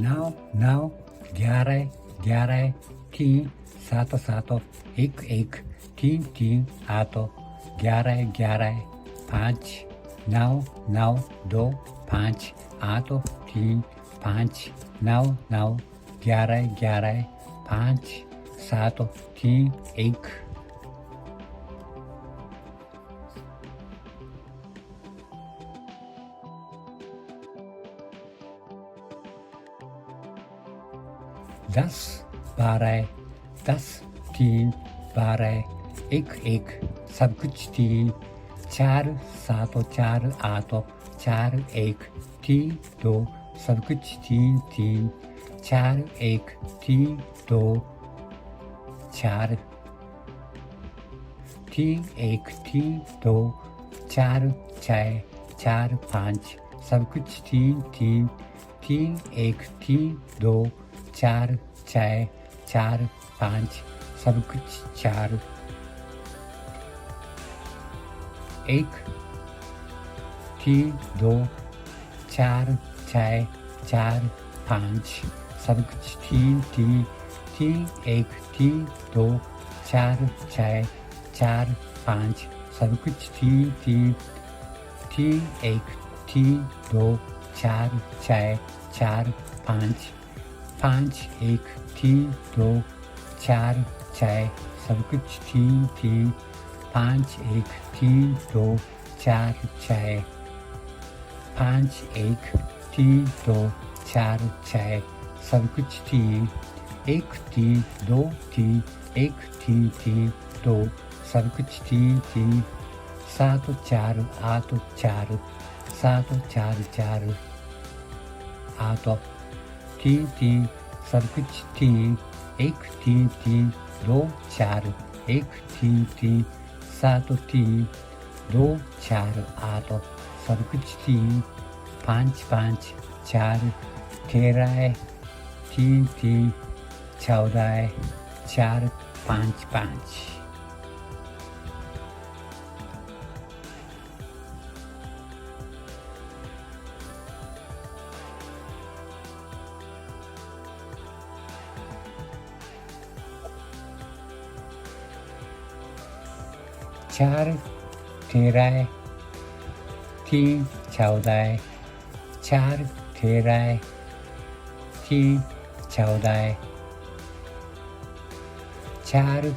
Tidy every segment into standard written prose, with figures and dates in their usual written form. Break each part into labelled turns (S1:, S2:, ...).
S1: नौ नौ, 11 11, 3 7 7, 1 1, 3 3 8, 11 11, 5 9 9, 2 5 8 3 5 9 9, 11 11, 5 7 3 1. दस बारह, 10 3 12, 1 1, सब कुछ 3 4 7 4 8 4 1 3 2, सब कुछ 3 3 4 1 3 2 4 3 1 3 2 4 6 4 5, सब कुछ 3 3 3 1 3 2 4 6 4 5, सब कुछ 4 1 3 2 4 6 4 5, सब कुछ 3 3 3 1 3 2 4 6 4 5, सब कुछ 3 3 3 1 3 2 4 6 4 5 5 1 3 2 4 6, सब कुछ 3 3 5 1 3 2 4 6 5 1 3 2 4 6, सब कुछ 3 1 3 2 3 1 3 3 2, सब कुछ 3 3 7 4 8 4 7 4 4 8 3 3, सब कुछ 3 1 3 3 2 4 1 3 3 7 3 2 4 8, सब कुछ 3 5 5 4 13 3 3 14 4 5 5. चार 13, 3 14, 4 13, 3 14, 4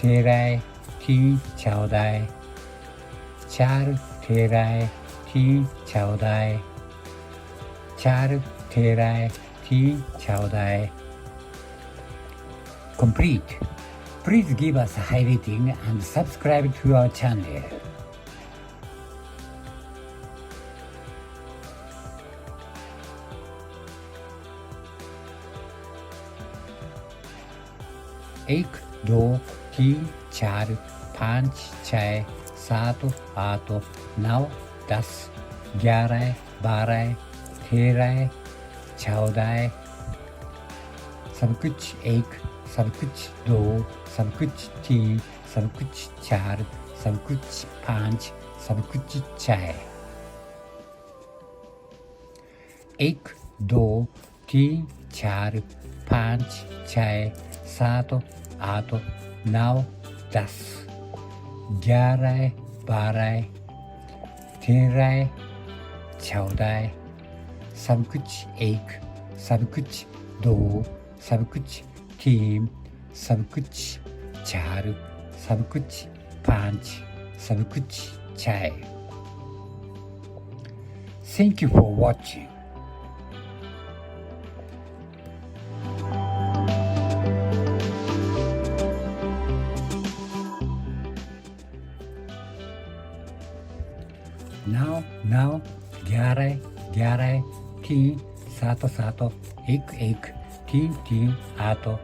S1: 13, 3 14, 4 13, 3 14, 4 13, 3 14. Complete. Please give us a high rating and subscribe to our channel. एक 2 3 4 5 6 7 8 9 10 11 12 13 14, सब कुछ 1, सब कुछ 2, सब कुछ 3, सब कुछ 4, सब कुछ 5, सब कुछ 6. 1 2 3 4 5 6 7 8 9 10 11 12 13 14, सब कुछ 1, सब कुछ 2, सब कुछ 3, सब कुछ 4, सब कुछ 5, सब कुछ 6. Thank you for watching. Now 11 11, 3 7 7, 1 1, 3 3 8,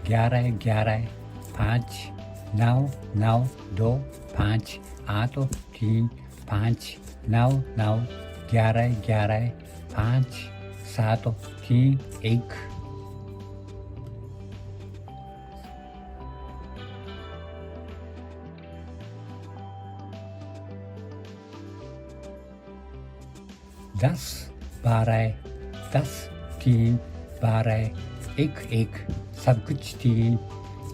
S1: 11 11, 5 9 9, 2 5 8 3 5 9 9, 11 11, 5 7 3 1. दस 12, 10 3 12 1 1 सब कुछ 3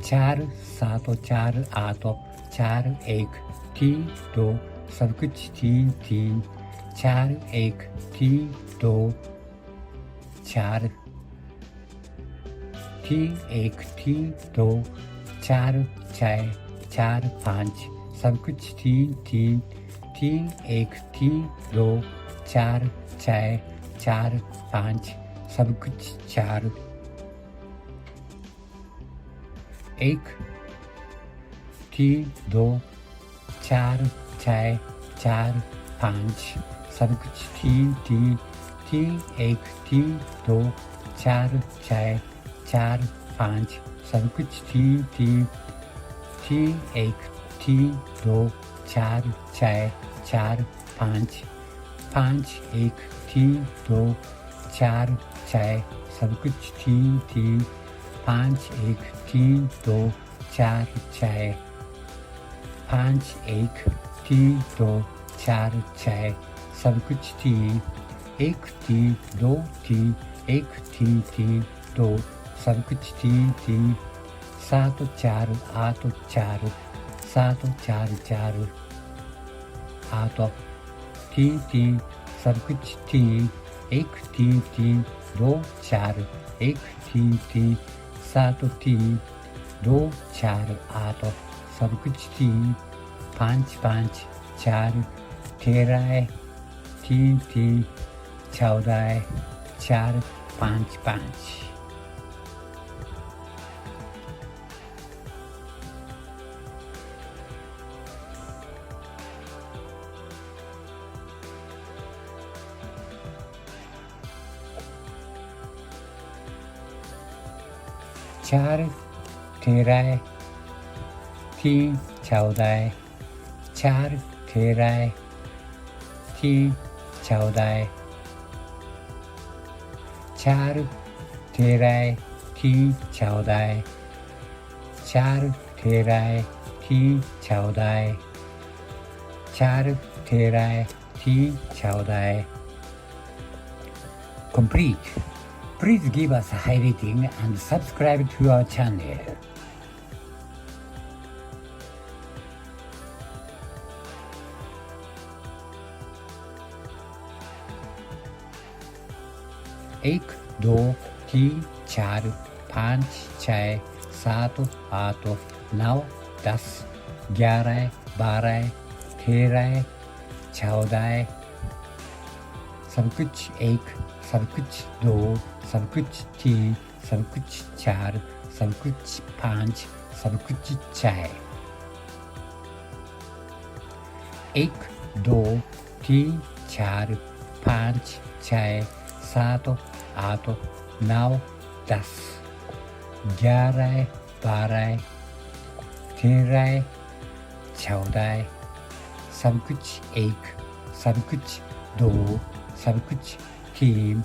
S1: 4 7 4 8 4 1 3 2 सब कुछ 3 3 4 1 3 2 4 3 1 3 2 4 6 4 5 सब कुछ 3 3 3 1 3 2 4 6 4 5 सब कुछ 4 1 3 2 4 6 4 5 सब कुछ 3 3 3 1 3 2 4 6 4 5 सब कुछ 3 3 3 1 3 2 4 6 4 5 5 1 3 2 4 6 सब कुछ 3 3 5 1 3 2 4 6 5 1 3 2 4 6 सब कुछ 3 1 3 2 3 1 3 3 2 सब कुछ 3 3 7 4 8 4 7 4 4 8 3 3 सब कुछ 3 1 3 3 2 4 1 3 3 7 3 2 4 8 सब कुछ 3 5 5 4 13 3 3 14 4 5 5 4 13 3 14 4 13 3 14 4 13 3 14 4 13 3 14 4 13 3 14 Complete. Please give us a high rating and subscribe to our channel. एक 2 3 4 5 6 7 8 9 10 11 12 13 14 सब कुछ 1 सब कुछ 2 सब कुछ 3 सब कुछ 4 सब कुछ 5 सब कुछ 6 1 2 3 4 5 6 7 8 9 10 11 12 13 14 सब कुछ 1 सब कुछ 2 सब कुछ 3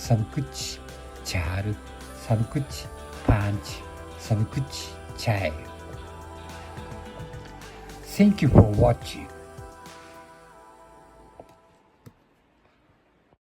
S1: सब कुछ 4 सब कुछ 5 सब कुछ 6 Thank you for watching.